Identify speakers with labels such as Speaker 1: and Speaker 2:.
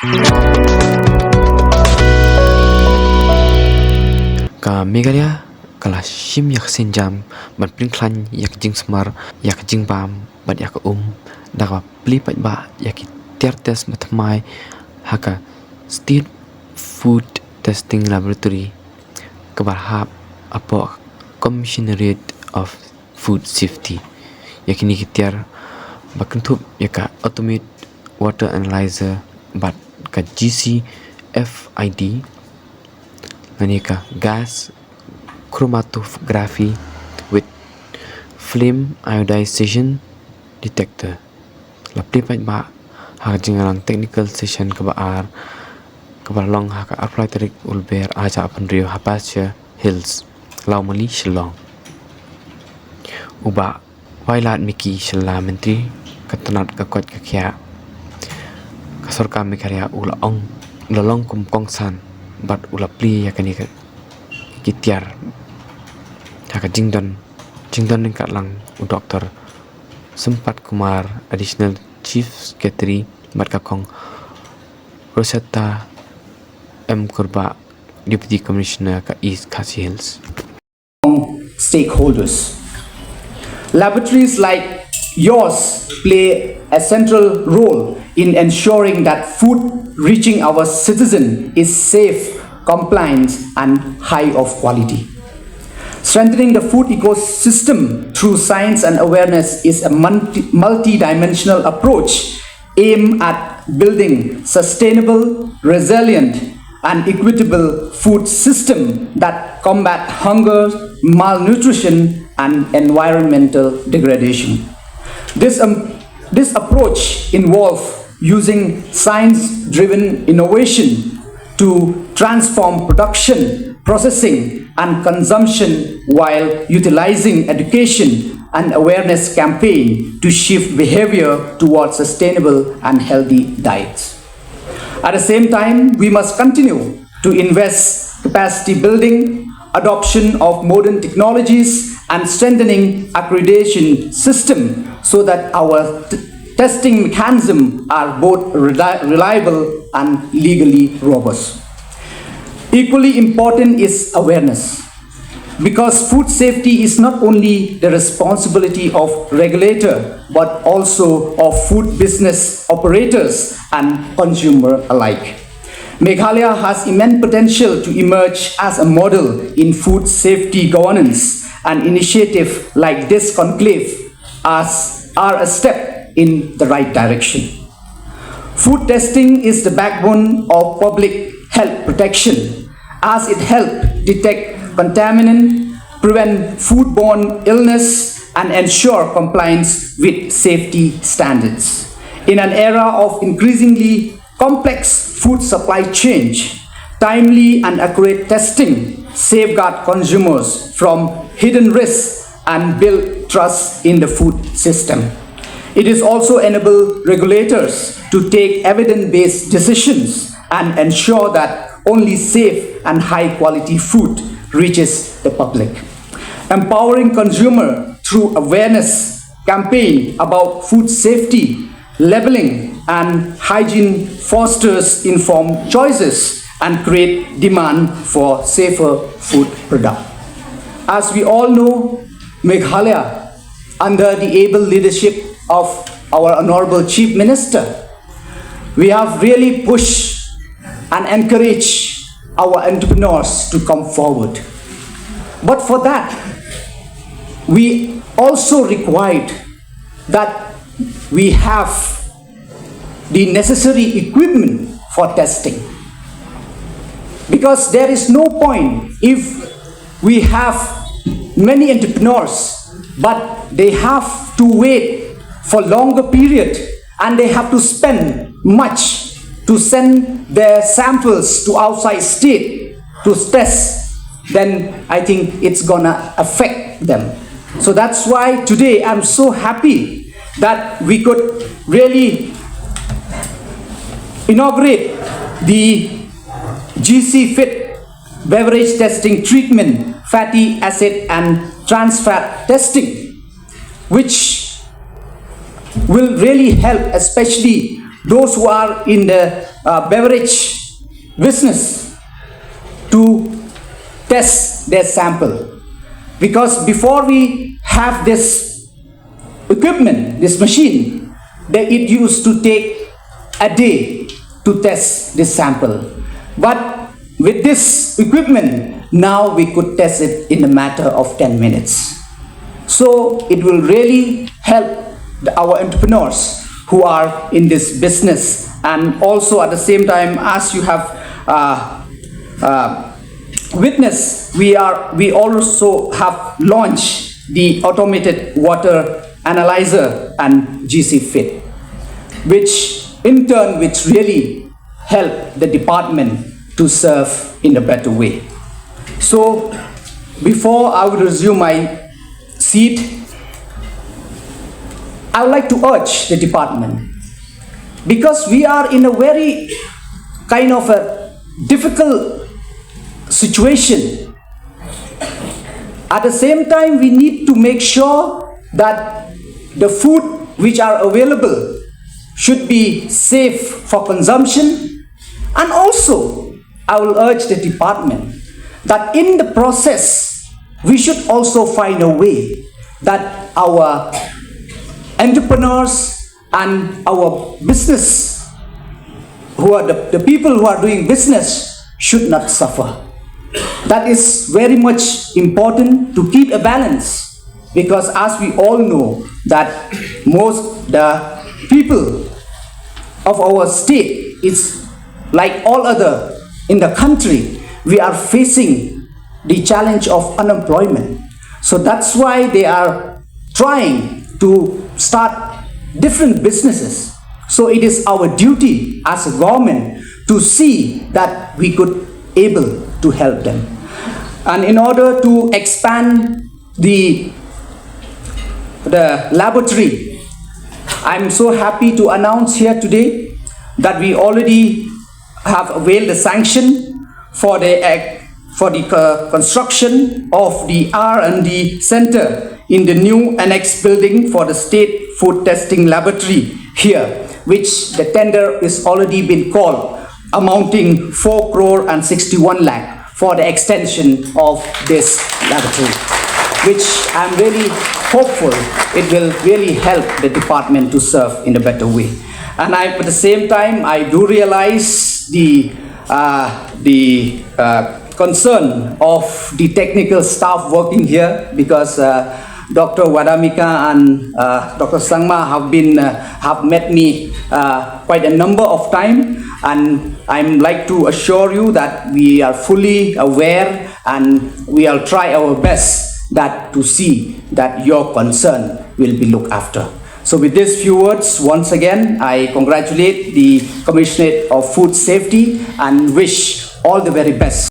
Speaker 1: Ka Meghalaya kala shim yak senjam ban pling klan yak jing smar yak jingbam ban yak daga Plie paidbah yak tiar test bathymmai haka state food testing laboratory kebarhap apo Commissionariat of Food Safety yakini tiar bakentup yaka automate water analyzer bat ka GCFID ka gas chromatography with flame iodization detector. La Plie paidbah ha jingalang technical session kebaar kebalong ha ka apply tarik ulber aja apan rio hapasya hills laumali shillong uba wailat miki shilla menteri katanat kakwat kakya ka sorkar Meghalaya ulalong kum kongsan bat ula Plie yakani ka kitiar haka jingdon ni lang u Dr. Sempat Kumar Additional Chief Secretary bat kakong Rosetta M. Kurba Deputy Commissioner ka East Khasi Hills.
Speaker 2: Stakeholders. Laboratories like yours play a central role in ensuring that food reaching our citizen is safe, compliant, and high of quality. Strengthening the food ecosystem through science and awareness is a multi-dimensional approach aimed at building sustainable, resilient, and equitable food system that combat hunger, malnutrition, and environmental degradation. This approach involves using science-driven innovation to transform production, processing, and consumption while utilizing education and awareness campaign to shift behavior towards sustainable and healthy diets. At the same time, we must continue to invest capacity building, adoption of modern technologies, and strengthening accreditation system so that our testing mechanisms are both reliable and legally robust. Equally important is awareness, because food safety is not only the responsibility of regulator but also of food business operators and consumer alike. Meghalaya has immense potential to emerge as a model in food safety governance, and initiatives like this conclave are a step in the right direction. Food testing is the backbone of public health protection, as it helps detect contaminant, prevent foodborne illness, and ensure compliance with safety standards. In an era of increasingly complex food supply chain, timely and accurate testing safeguard consumers from hidden risks and build trust in the food system. It is also enable regulators to take evidence-based decisions and ensure that only safe and high-quality food reaches the public. Empowering consumer through awareness campaign about food safety, labeling, and hygiene fosters informed choices and create demand for safer food product. As we all know, Meghalaya, under the able leadership of our Honorable Chief Minister, we have really pushed and encouraged our entrepreneurs to come forward. But for that, we also required that we have the necessary equipment for testing. Because there is no point if we have many entrepreneurs, but they have to wait for longer period and they have to spend much to send their samples to outside state to test, then I think it's gonna affect them. So that's why today I'm so happy that we could really inaugurate the GC Fit beverage testing treatment, fatty acid and trans fat testing, which will really help especially those who are in the beverage business to test their sample. Because before we have this equipment, this machine, it used to take a day to test this sample. But with this equipment, now we could test it in a matter of 10 minutes. So it will really help our entrepreneurs who are in this business. And also at the same time, as you have witnessed, we also have launched the automated water analyzer and GC fit, which in turn really help the department to serve in a better way. So before I would resume my seat, I would like to urge the department, because we are in a very kind of a difficult situation. At the same time, we need to make sure that the food which are available should be safe for consumption. And also, I will urge the department that in the process, we should also find a way that our entrepreneurs and our business, who are the people who are doing business, should not suffer. That is very much important to keep a balance, because as we all know that most the people of our state is like all other in the country, we are facing the challenge of unemployment. So that's why they are trying to start different businesses. So it is our duty as a government to see that we could able to help them. And in order to expand the laboratory, I'm so happy to announce here today that we already have availed the sanction for the construction of the R&D center in the new annex building for the state food testing laboratory here, which the tender is already been called, amounting 4 crore and 61 lakh for the extension of this laboratory, which I'm really hopeful it will really help the department to serve in a better way. And at the same time, I do realize the concern of the technical staff working here, because Dr. Wadamika and Dr. Sangma have met me quite a number of times, and I'm like to assure you that we are fully aware and we'll try our best that to see that your concern will be looked after. So with these few words, once again, I congratulate the Commissioner of Food Safety and wish all the very best.